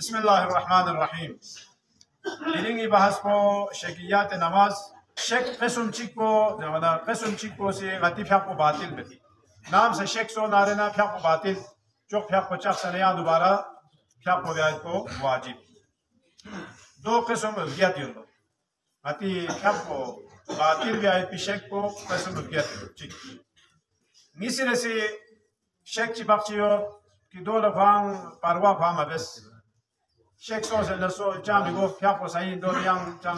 بسم الله الرحمن الرحيم. إليني بحث بو شكيات نماز شك قسم تشيكو زمانا قسم تشيكو سي غتي فيكو باطل بتي نام سے شک سو نارنا فيكو باطل چوک فيكو چاک سنيا دوبارہ فيكو بیات کو واجب دو قسم غيات يندو غتي فيكو باطل بیات بشك کو قسم غيات تشيك نيسي سي شك تشي باكيو كي دولا فان پاروا فاما بس شيخ سوز النسو جام بيقول فياكو سعيد دوريان جام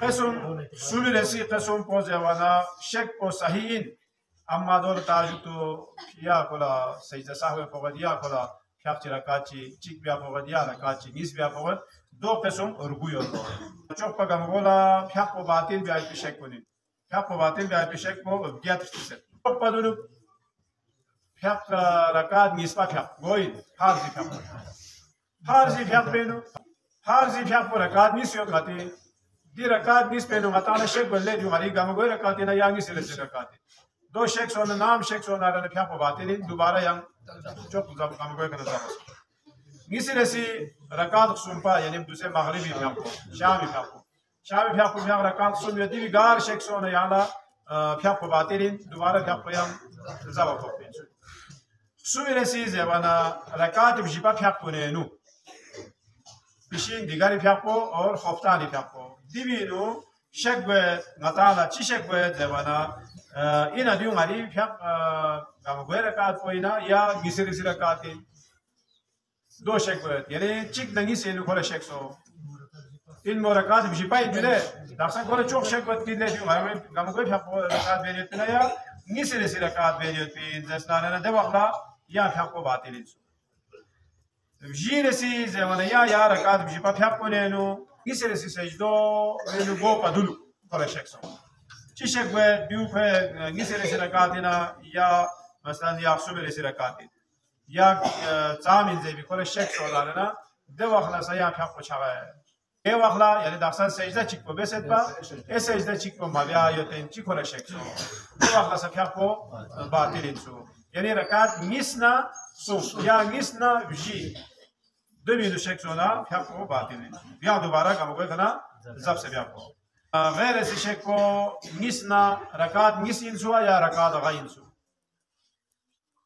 قسم سولي لسي قسم بوزيوانا شك بو صحيحين اما دور تاجتو يا كلا سجده سهو فوقديا كلا فياكتي ركاتي تشيك بيا فوقديا ركاتي نيس بيا فوقد دو قسم رغويو چوك پگامولا فياكو باطل بيا بشك كوني فياكو باطل بيا بشك بو گيات تشت چوك پدونو فياك ركات نيس با فياك گوين حارزي فياك حارزي فياك بينو حارزي فياك ركات نيس يو غاتي دي ركعت نيس بينو غتانا شيك بلد دي غري گام گوي ركعت نا يانغي سيلس ركعت دو شيك سون نام شيك سون نا نا فيا باتين دوباره يان چوك گام گوي كنا زابس نيسي ركعت سومبا يعني دوسه مغربي فيا شامي فيا ركعت سوم يدي غار شيك سون يالا فيا باتين دوباره فيا يان زابا فوبين سويرسي زبانا ركعت بجيبا فيا كونينو بيشين ديغاري فياكو اور خفتاني فياكو ديبينو شكوى نتالا تشي شكوى زبانا إنا ديو مالي فياك غامغوي ركات فوينا يا غيسيري ركاتين دو شكوى يعني تشيك دنگي سينو كولا شكسو إن مركات بيشي باي بيله داخسان كولا چوك شكوى تيدله ديو غامغوي فياكو ركات بيريت بينا يا غيسيري ركات بيريت بين زسنانا دبقلا يا فياكو باطلين سو جيرسي زمانا يا ركعت بجي بابيابونينو يسرسي سجدو رينو بو قدلو كلا شكسو تشي شكوى ديو كو يسرسي ركعتنا يا مثلا يا سوبرسي ركعتين يا تامين زي بكل شكسو لارنا دو وخلا سيا بيابو چاغا اي وخلا يعني داخسان سجده چيكو بسدبا اي سجده چيكو مابيا يوتين چي كلا شكسو دو وخلا سبيابو باطلين سو يعني ركعت نيسنا سو يا نيسنا بجي دمي دو شك سونا فياكو باطل بيا دوباره كما كنا زب سے بياكو غير اس شكو نيسنا ركعت نيسين سو يا ركعت غين سو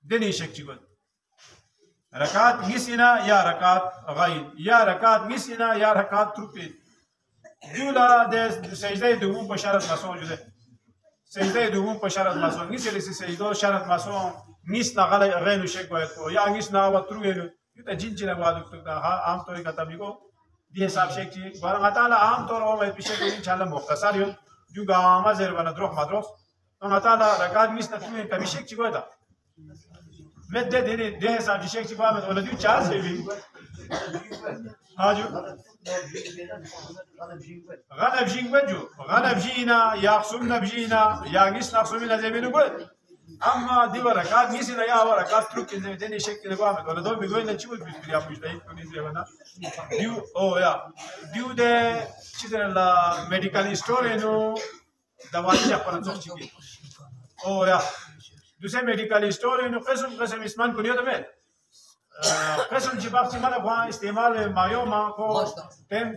دني شك چيگو ركعت نيسنا يا ركعت غين يا ركعت نيسنا يا ركعت تروبي دولا د سجده دوم بشارت مسون جده سجده دوم بشارت مسون نيسي سجده شرط مسون نيسنا غين شك كو يا نيسنا وتروينو يتا جينجنا بعدك تكتا ها عام طور كتابيكو دي حساب شيء بارا غتالا عام طور هو بيشكل إن شاء الله مختصر يوم جو غاما زير بنا دروح مدروس غتالا ركاد ميس نتوين كبيشك شيء كذا مدة دي حساب شيء كذا مد ولا ديو چار سيبي هاجو غنب جين وجو غنب جينا ياخسون نبجينا ياغيس ناخسون نزيبينو قول اما دي ورقات نيسنا يا ورقات تروك ان دني شكل غامض ولا دول بيقول لنا شو بيقول يا مش لاقي كوني زي وانا ديو او يا ديو ده شيء لا ميديكال ستور انه دواء جاكونا تشوفي او يا دوسه ميديكال ستور انه قسم اسمان كونيو تمام قسم جبابتي مالا بوا استعمال مايو ما کو تم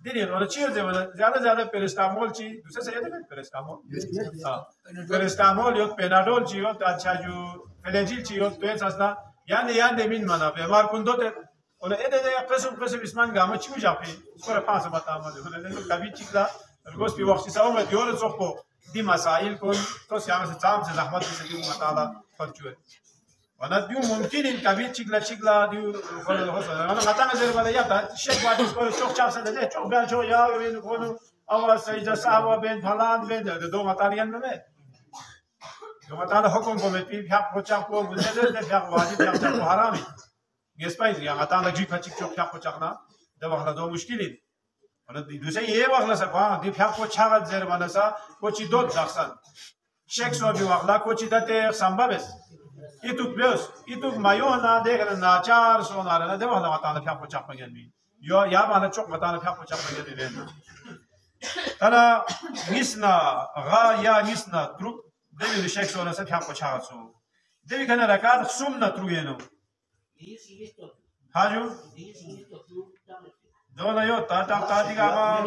دنيا ولا شيء زي ولا زيادة بيرستامول شيء دوسرا سيادة كده بيرستامول بيرستامول يوت بينادول شيء يوت أشاجو فلنجيل شيء يوت توين ساسنا يعني مين مانا بيمار كندوت ولا إيه قسم اسمان قامة شو جابي سكورة پانس باتامه ده ولا لأنه كبير شيء الجوز في وقت ساوم ديور الزوجو دي مسائل كون توس يعمل سام زحمة بسديو مطالع فرجوه وانا ديو ممكن ان كبير شيغلا ديو ولا هوس انا غتانا زي ولا يا شيك بعد سكور شوك شخص ده شوك بان شو يا وين كونو او سيدا صاحب بين فلان بين دو مطالعين نه دو مطالع حكم کو بي حق پچا کو گزر ده حق واجب حق کو حرامي يسپايز يا غتانا جي پچ چوك حق پچنا ده وخلا دو مشكله دوسه یه وقت لسه دی پیاپ کو چاقد زیر منسا کوچی دوت داخسن شک سو بی وقت کوچی دته سنبابس ایتوک بیوس ایتوک مایونا دیگر ناچار سو نارنا دی وقت ماتان پیاپ کو چاق مگن بی یا مانا چوک ماتان پیاپ کو چاق مگن بی بین تنا نیسنا غا یا نیسنا تروک دیوی شک سو نسا پیاپ کو چاقد سو دیوی کنه رکات خسوم نتروینو هاجو دونا یو تا دیگه ما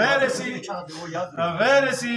غير سي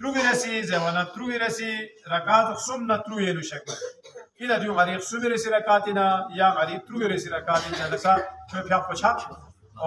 Trugiresi zevana trugiresi rakat sumna trugenu shekla. Ila diyor gari sumiresi rakatina ya gari trugiresi rakatina lesa şöyle fiyat poçak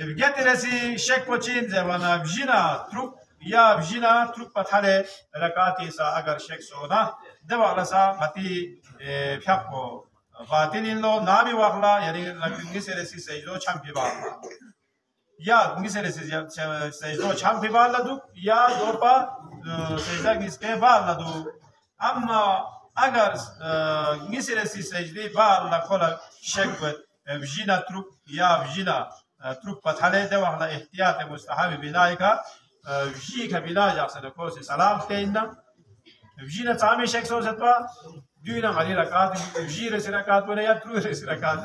Evget resi şek poçin zevana vjina trup ya vjina trup pathale rakati sa agar şek soda devara sa hati fyakko batinin lo nami wakla yani ngise resi sejdo champi ba ya ngise resi sejdo champi ba la du ya dorpa sejda ngiske ba la du amma agar ngise resi sejdi ba la kola şek vjina trup ya vjina تروك فتحله ده وحنا احتياط مستحب بنايكا وجيك بنا جاكسن cos سلام تينا وجينا تعمل شيء سو ستوا دوينا غادي ركعات وجي رس ركعات ولا يا ترو رس ركعات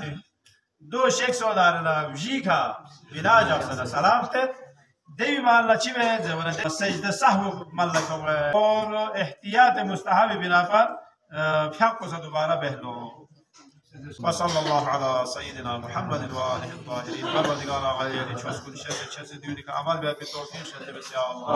دو شيء سو دارنا وجيكا بنا جاكسن سلام ت دي ما الله چي به زمانه سجده سهو ملكم اور احتياط مستحب بنا پر فحق کو دوباره بهلو وصلى الله على سيدنا محمد وآله الطاهرين والرضوان عليه وسلم كل شيء دينك عمل بالتوفيق شد بس يا الله